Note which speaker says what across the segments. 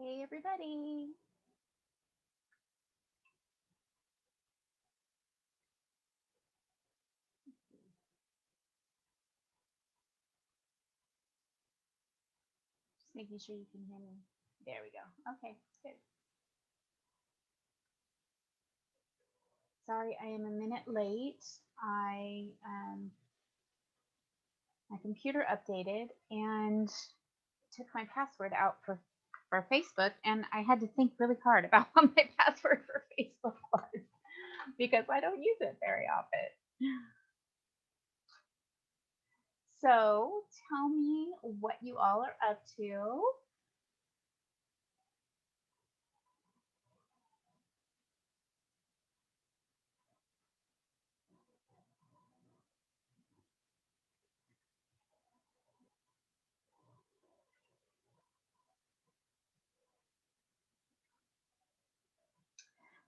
Speaker 1: Hey, everybody. Just making sure you can hear me. There we go. Okay, good. Sorry, I am a minute late. I my computer updated and took my password out for Facebook, and I had to think really hard about what my password for Facebook was because I don't use it very often. So tell me what you all are up to.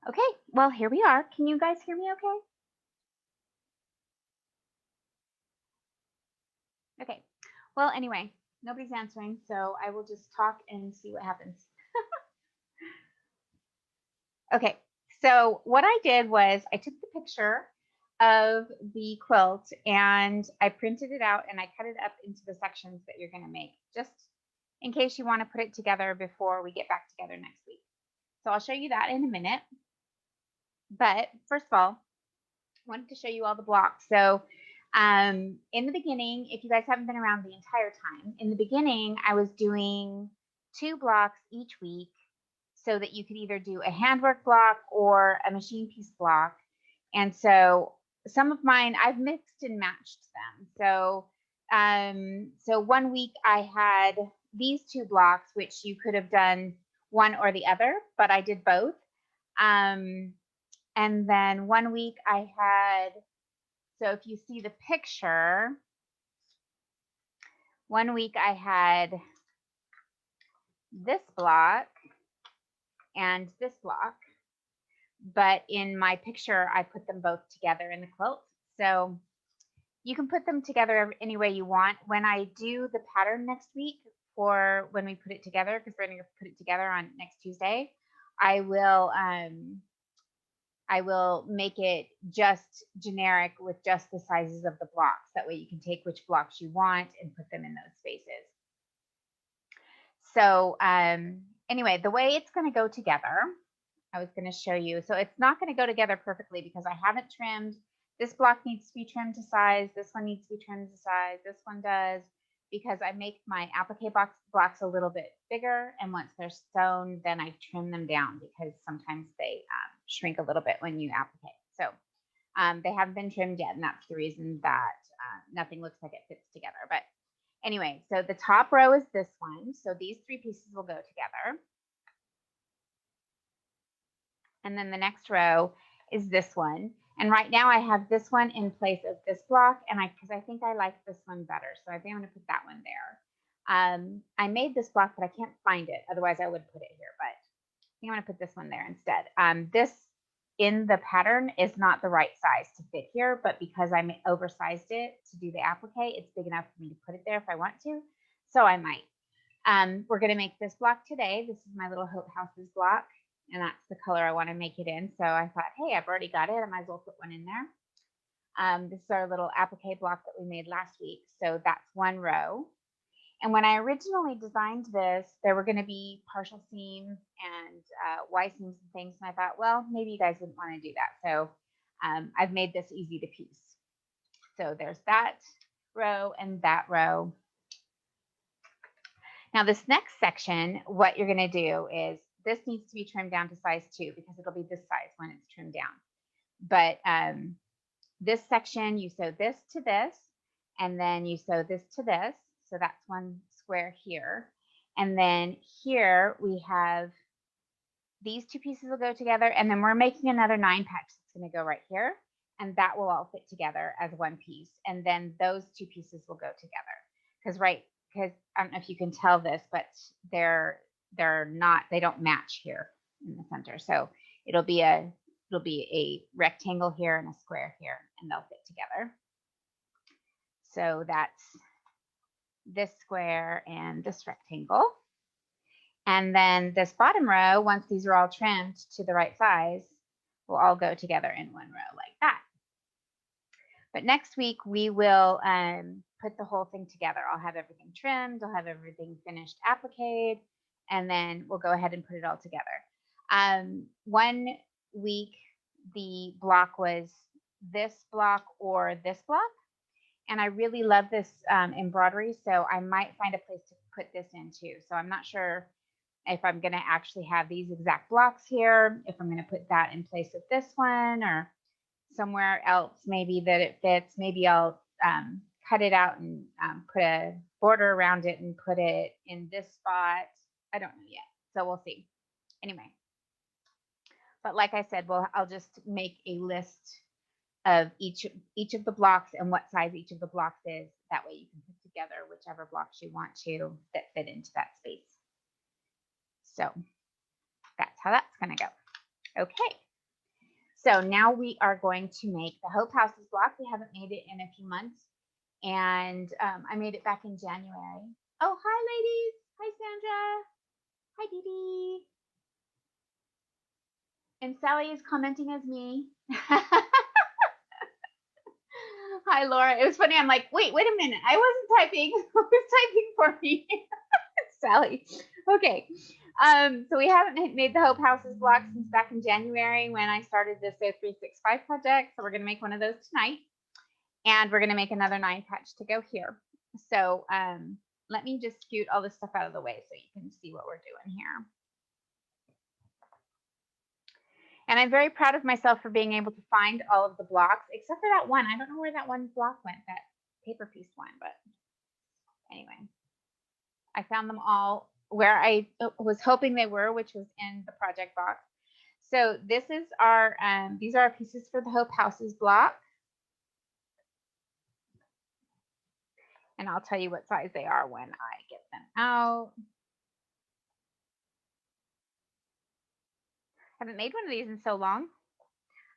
Speaker 1: Okay, well, here we are. Can you guys hear me okay? Okay. Well, anyway, nobody's answering, so I will just talk and see what happens. Okay. So what I did was I took the picture of the quilt and I printed it out and I cut it up into the sections that you're going to make, just in case you want to put it together before we get back together next week. So I'll show you that in a minute. But first of all, I wanted to show you all the blocks. So in the beginning, if you guys haven't been around the entire time, in the beginning, I was doing 2 blocks each week so that you could either do a handwork block or a machine piece block. And so some of mine, I've mixed and matched them. So one week I had these 2 blocks, which you could have done one or the other, but I did both. And then one week I had, so if you see the picture, one week I had this block and this block, but in my picture, I put them both together in the quilt. So you can put them together any way you want. When I do the pattern next week for when we put it together, because we're going to put it together on next Tuesday, I will make it just generic with just the sizes of the blocks. That way you can take which blocks you want and put them in those spaces. So anyway, the way it's going to go together, I was going to show you. So it's not going to go together perfectly because I haven't trimmed. This block needs to be trimmed to size. This one needs to be trimmed to size. This one does, because I make my applique blocks a little bit bigger. And once they're sewn, then I trim them down because sometimes they shrink a little bit when you applique. So they haven't been trimmed yet. And that's the reason that nothing looks like it fits together. But anyway, so the top row is this one. So these 3 pieces will go together. And then the next row is this one. And right now I have this one in place of this block, and because I think I like this one better. So I think I'm going to put that one there. I made this block, but I can't find it. Otherwise I would put it here, but I think I'm going to put this one there instead. This in the pattern is not the right size to fit here, but because I oversized it to do the applique, it's big enough for me to put it there if I want to. So I might. We're going to make this block today. This is my little Hope Houses block, and that's the color I want to make it in. So I thought, hey, I've already got it. I might as well put one in there. This is our little applique block that we made last week. So that's one row. And when I originally designed this, there were going to be partial seams and Y seams and things. And I thought, well, maybe you guys wouldn't want to do that. So I've made this easy to piece. So there's that row and that row. Now this next section, what you're going to do is this needs to be trimmed down to size 2 because it'll be this size when it's trimmed down. But this section, you sew this to this, and then you sew this to this. So that's one square here. And then here we have these 2 pieces will go together, and then we're making another 9 patch that's going to go right here, and that will all fit together as one piece. And then those 2 pieces will go together because I don't know if you can tell this, but they don't match here in the center. So it'll be a rectangle here and a square here, and they'll fit together. So that's this square and this rectangle. And then this bottom row, once these are all trimmed to the right size, will all go together in one row like that. But next week we will put the whole thing together. I'll have everything trimmed, I'll have everything finished appliqued, and then we'll go ahead and put it all together. 1 week the block was this block or this block, and I really love this embroidery, so I might find a place to put this in too. So I'm not sure if I'm going to actually have these exact blocks here, if I'm going to put that in place of this one or somewhere else maybe that it fits. Maybe I'll cut it out and put a border around it and put it in this spot. I don't know yet, so we'll see. Anyway, but like I said, I'll just make a list of each of the blocks and what size each of the blocks is. That way you can put together whichever blocks you want to that fit into that space. So that's how that's going to go. Okay. So now we are going to make the Hope Houses block. We haven't made it in a few months. And I made it back in January. Oh, hi, ladies. Hi, Sandra. Hi, Dee Dee. And Sally is commenting as me. Hi, Laura. It was funny. I'm like, wait a minute. I wasn't typing. Who was typing for me? Sally. Okay. So we haven't made the Hope Houses block since back in January when I started this O365 project. So we're going to make one of those tonight. And we're going to make another 9 patch to go here. So let me just scoot all this stuff out of the way so you can see what we're doing here. And I'm very proud of myself for being able to find all of the blocks, except for that one. I don't know where that one block went, that paper piece one, but anyway. I found them all where I was hoping they were, which was in the project box. So this is our, these are our pieces for the Hope Houses block. And I'll tell you what size they are when I get them out. I haven't made one of these in so long.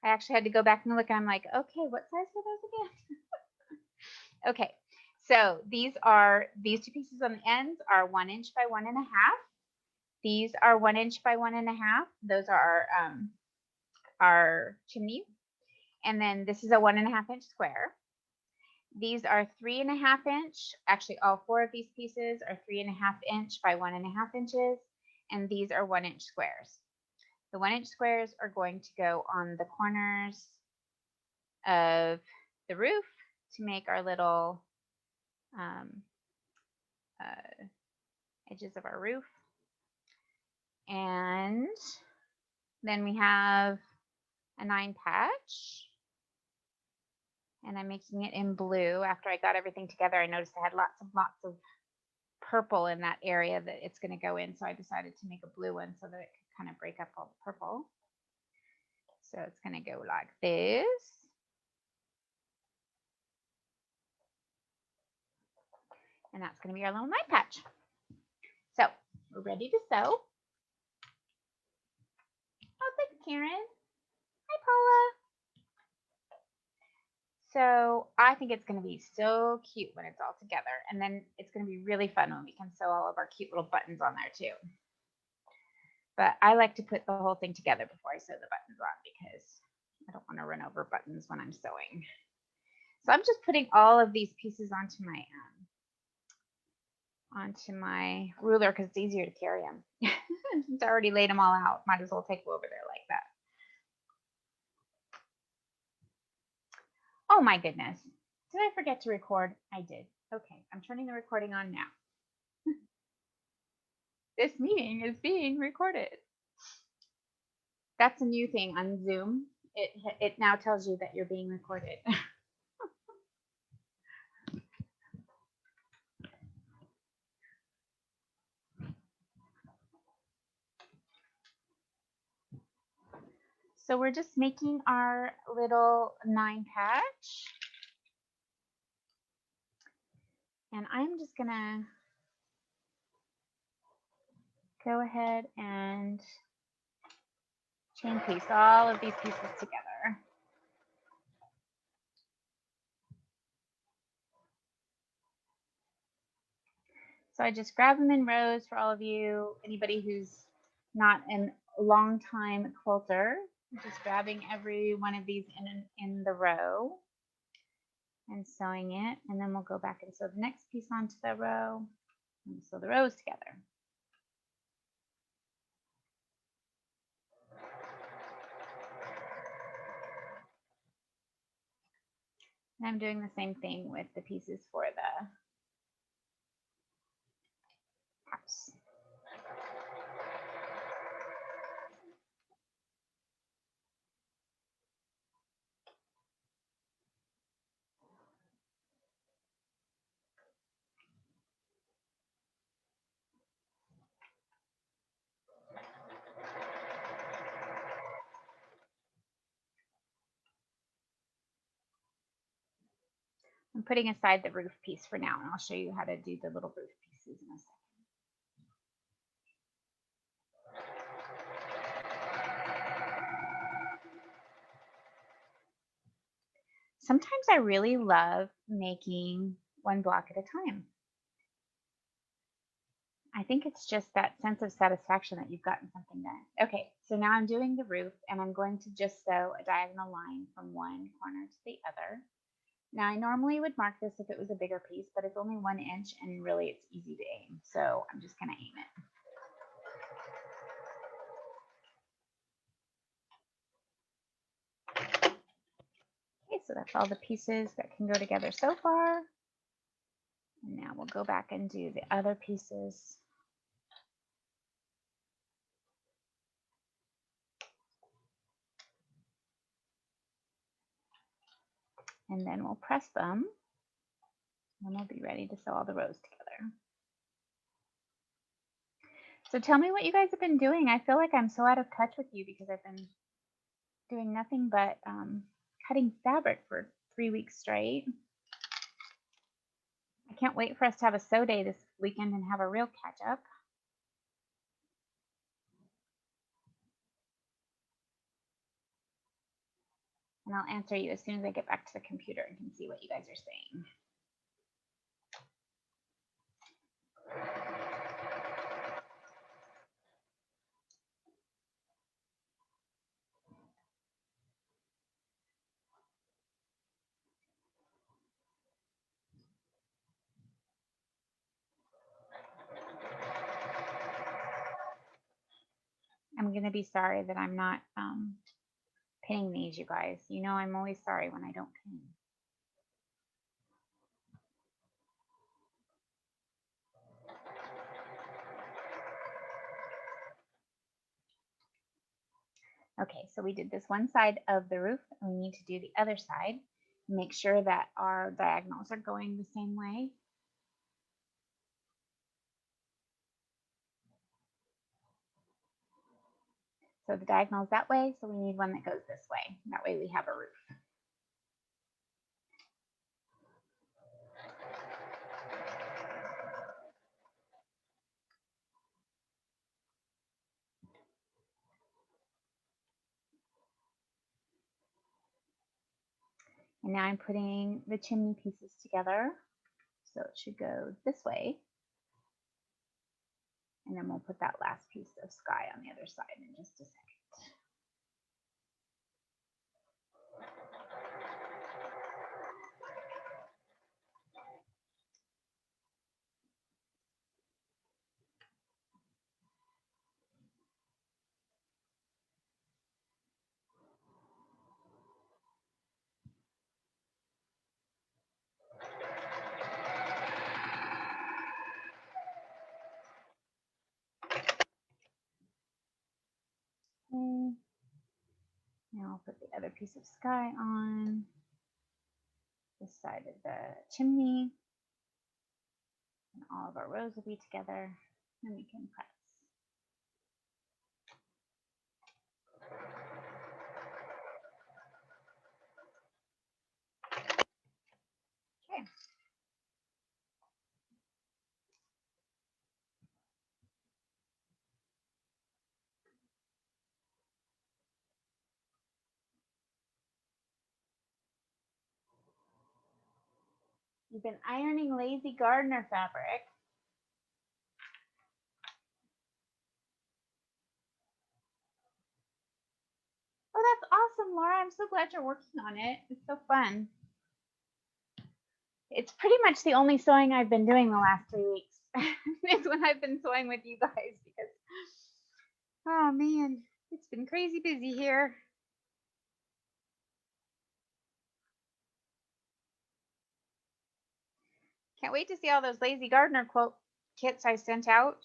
Speaker 1: I actually had to go back and look, and I'm like, okay, what size were those again? Okay, so these 2 pieces on the ends are 1 inch by 1.5. These are 1 inch by 1.5. Those are our chimneys. And then this is a 1.5 inch square. These are 3.5 inch. Actually, all 4 of these pieces are 3.5 inch by 1.5 inches. And these are 1 inch squares. The 1 inch squares are going to go on the corners of the roof to make our little edges of our roof. And then we have a 9 patch. And I'm making it in blue. After I got everything together, I noticed I had lots of purple in that area that it's going to go in. So I decided to make a blue one so that it could kind of break up all the purple. So it's going to go like this. And that's going to be our little 9 patch. So we're ready to sew. Oh, thanks, Karen. Hi, Paula. So I think it's going to be so cute when it's all together. And then it's going to be really fun when we can sew all of our cute little buttons on there too. But I like to put the whole thing together before I sew the buttons on because I don't want to run over buttons when I'm sewing. So I'm just putting all of these pieces onto my ruler because it's easier to carry them. Since I already laid them all out, might as well take them over there like that. Oh my goodness. Did I forget to record? I did. Okay, I'm turning the recording on now. This meeting is being recorded. That's a new thing on Zoom. It now tells you that you're being recorded. So we're just making our little 9 patch. And I'm just gonna go ahead and chain piece all of these pieces together. So I just grab them in rows for all of you. Anybody who's not a long time quilter, just grabbing every one of these in the row and sewing it. And then we'll go back and sew the next piece onto the row and sew the rows together. And I'm doing the same thing with the pieces for the house. I'm putting aside the roof piece for now, and I'll show you how to do the little roof pieces in a second. Sometimes I really love making one block at a time. I think it's just that sense of satisfaction that you've gotten something done. Okay, so now I'm doing the roof, and I'm going to just sew a diagonal line from one corner to the other. Now I normally would mark this if it was a bigger piece, but it's only 1 inch and really it's easy to aim. So I'm just gonna aim it. Okay, so that's all the pieces that can go together so far. And now we'll go back and do the other pieces. And then we'll press them and we'll be ready to sew all the rows together. So tell me what you guys have been doing. I feel like I'm so out of touch with you because I've been doing nothing but cutting fabric for 3 weeks straight. I can't wait for us to have a sew day this weekend and have a real catch up. And I'll answer you as soon as I get back to the computer and can see what you guys are saying. I'm going to be sorry that I'm not pinning these, you guys. You know I'm always sorry when I don't pin. Okay, so we did this one side of the roof, and we need to do the other side. Make sure that our diagonals are going the same way. So the diagonal is that way, so we need one that goes this way. That way we have a roof. And now I'm putting the chimney pieces together. So it should go this way. And then we'll put that last piece of sky on the other side in just a second. Okay. Now I'll put the other piece of sky on this side of the chimney. And all of our rows will be together. And we can press. Okay. You've been ironing lazy gardener fabric. Oh, that's awesome, Laura. I'm so glad you're working on it. It's so fun. It's pretty much the only sewing I've been doing the last 3 weeks. It's when I've been sewing with you guys because, oh man, it's been crazy busy here. Can't wait to see all those Lazy Gardener quote kits I sent out.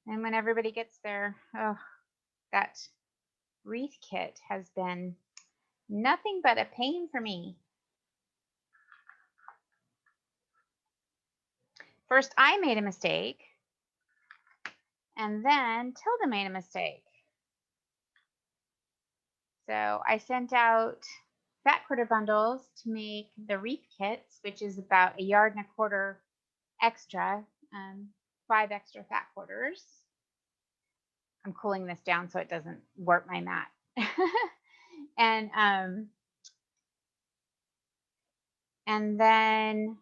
Speaker 1: And when everybody gets there, oh, that wreath kit has been nothing but a pain for me. First, I made a mistake, and then Tilda made a mistake. So I sent out fat quarter bundles to make the wreath kits, which is about 1.25 yards extra, 5 extra fat quarters. I'm cooling this down so it doesn't warp my mat. And then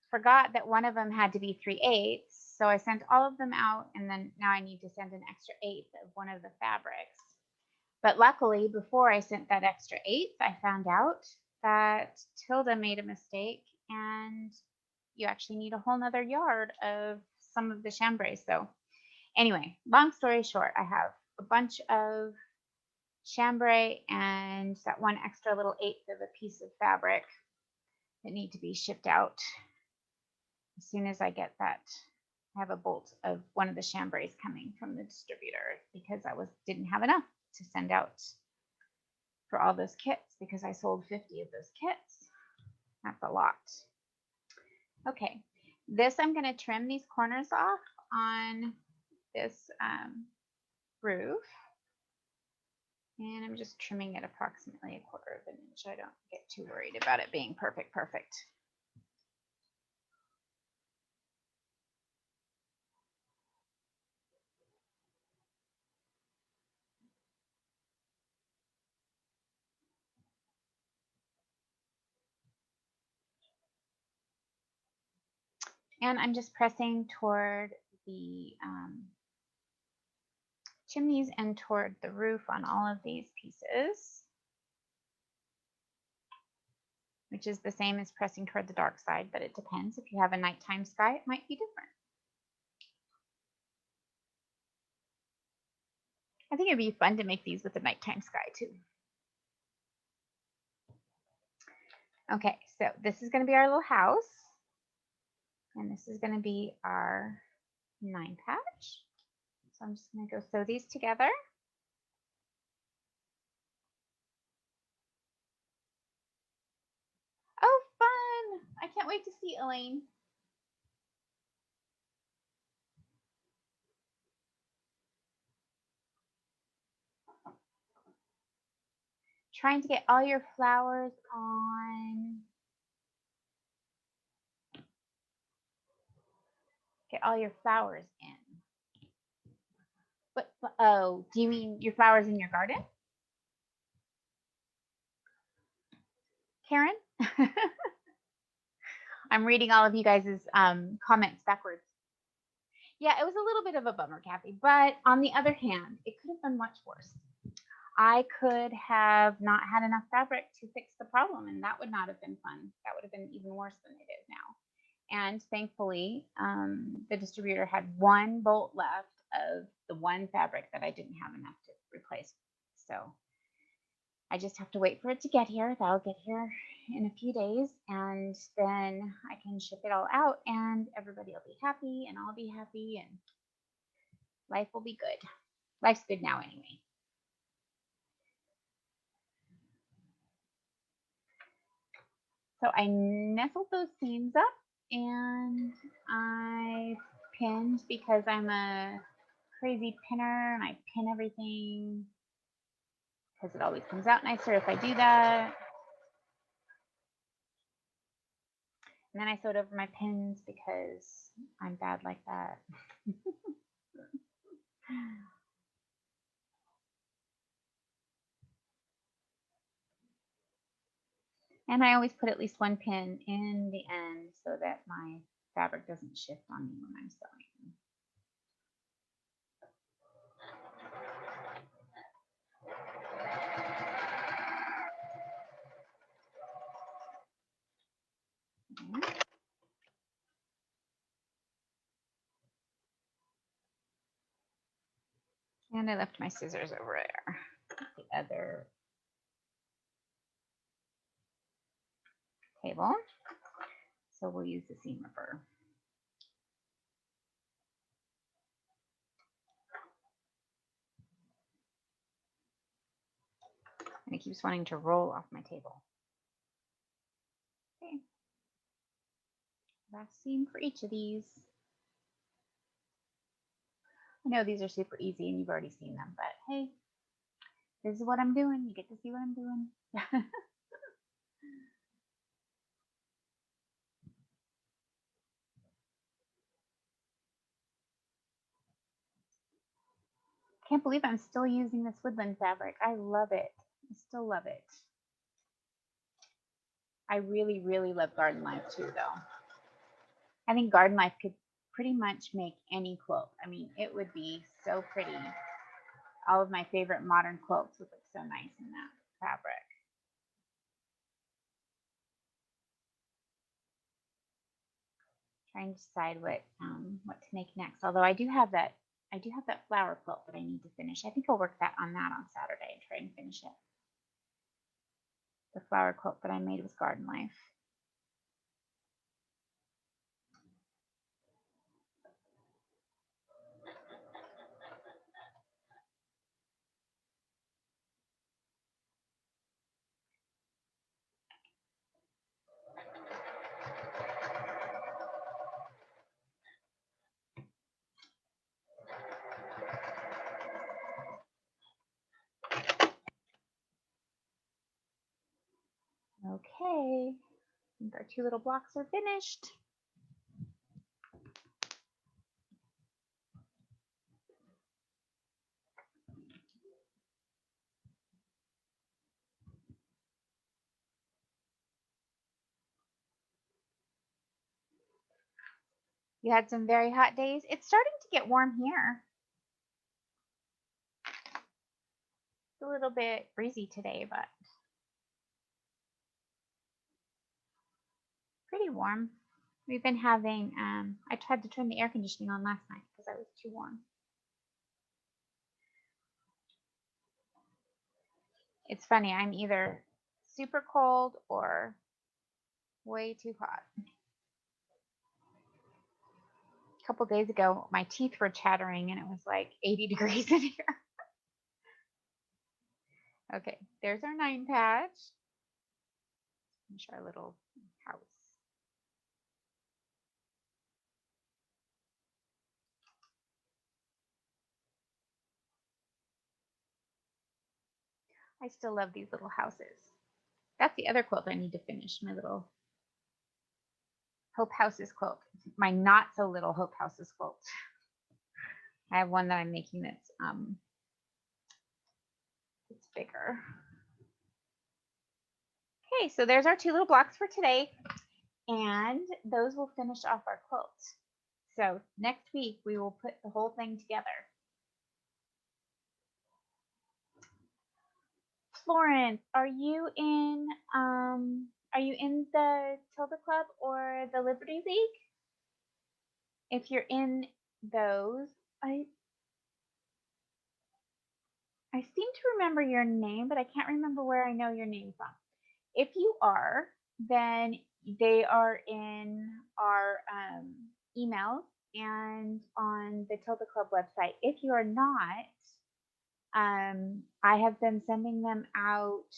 Speaker 1: forgot that one of them had to be 3/8. So I sent all of them out, and then now I need to send an extra 1/8 of one of the fabrics. But luckily, before I sent that extra 1/8, I found out that Tilda made a mistake, and you actually need a whole nother yard of some of the chambray. So anyway, long story short, I have a bunch of chambray and that one extra little 1/8 of a piece of fabric that need to be shipped out. As soon as I get that, I have a bolt of one of the chambrays coming from the distributor because I didn't have enough to send out for all those kits because I sold 50 of those kits. That's a lot. Okay, this I'm going to trim these corners off on this roof. And I'm just trimming it approximately 1/4 inch. I don't get too worried about it being perfect. And I'm just pressing toward the chimneys and toward the roof on all of these pieces, which is the same as pressing toward the dark side, but it depends. If you have a nighttime sky, it might be different. I think it'd be fun to make these with a nighttime sky too. Okay, so this is going to be our little house, and this is going to be our 9 patch. So I'm just going to go sew these together. Oh, fun! I can't wait to see Elaine. Trying to get all your flowers on. Get all your flowers in. But oh, do you mean your flowers in your garden? Karen? I'm reading all of you guys' comments backwards. Yeah, it was a little bit of a bummer, Kathy. But on the other hand, it could have been much worse. I could have not had enough fabric to fix the problem, and that would not have been fun. That would have been even worse than it is now. And thankfully, the distributor had one bolt left of the one fabric that I didn't have enough to replace. So I just have to wait for it to get here. That'll get here in a few days, and then I can ship it all out, and everybody will be happy, and I'll be happy, and life will be good. Life's good now anyway. So I nestled those seams up, and I pinned because I'm a crazy pinner, and I pin everything because it always comes out nicer if I do that. And then I sewed over my pins because I'm bad like that. And I always put at least one pin in the end so that my fabric doesn't shift on me when I'm sewing. And I left my scissors over there. The other table. So we'll use the seam ripper. And it keeps wanting to roll off my table. Okay. Last seam for each of these. I know these are super easy and you've already seen them, but hey, this is what I'm doing. You get to see what I'm doing. Can't believe I'm still using this woodland fabric. I love it. I still love it. I really, really love Garden Life too, though. I think Garden Life could pretty much make any quilt. I mean, it would be so pretty. All of my favorite modern quilts would look so nice in that fabric. Trying to decide what to make next. Although I do have that flower quilt that I need to finish. I think I'll work on that on Saturday and try and finish it. The flower quilt that I made with Garden Life. Okay, I think our 2 little blocks are finished. You had some very hot days. It's starting to get warm here. It's a little bit breezy today, but pretty warm. We've been having, I tried to turn the air conditioning on last night because I was too warm. It's funny, I'm either super cold or way too hot. A couple days ago, my teeth were chattering and it was like 80 degrees in here. Okay, there's our 9 patch. Finish our little house. I still love these little houses. That's the other quilt I need to finish, my little Hope Houses quilt. My not so little Hope Houses quilt. I have one that I'm making that's it's bigger. Okay, so there's our 2 little blocks for today, and those will finish off our quilt. So next week we will put the whole thing together. Florence, are you in the Tilda Club or the Liberty League? If you're in those, I seem to remember your name, but I can't remember where I know your name from. If you are, then they are in our emails and on the Tilda Club website. If you are not, I have been sending them out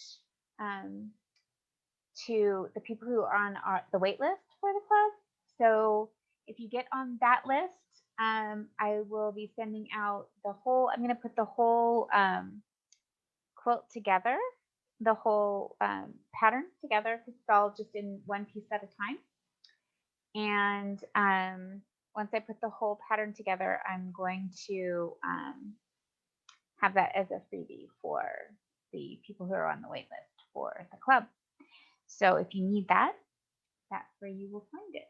Speaker 1: to the people who are on the wait list for the club. So if you get on that list, I will be sending out the whole, I'm going to put the whole quilt together, the whole pattern together, because it's all just in one piece at a time. And once I put the whole pattern together, I'm going to have that as a freebie for the people who are on the wait list for the club. So if you need that, that's where you will find it.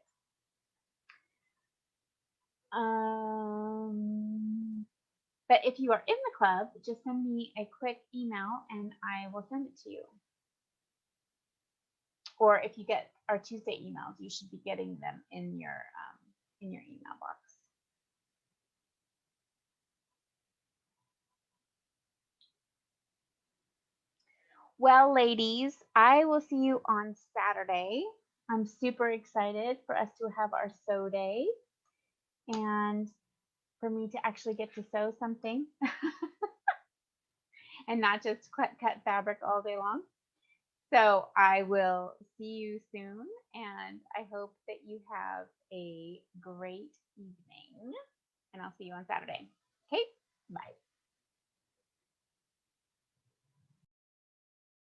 Speaker 1: But if you are in the club, just send me a quick email and I will send it to you. Or if you get our Tuesday emails, you should be getting them in your email box. Well, ladies, I will see you on Saturday. I'm super excited for us to have our sew day and for me to actually get to sew something and not just cut fabric all day long. So I will see you soon, and I hope that you have a great evening, and I'll see you on Saturday.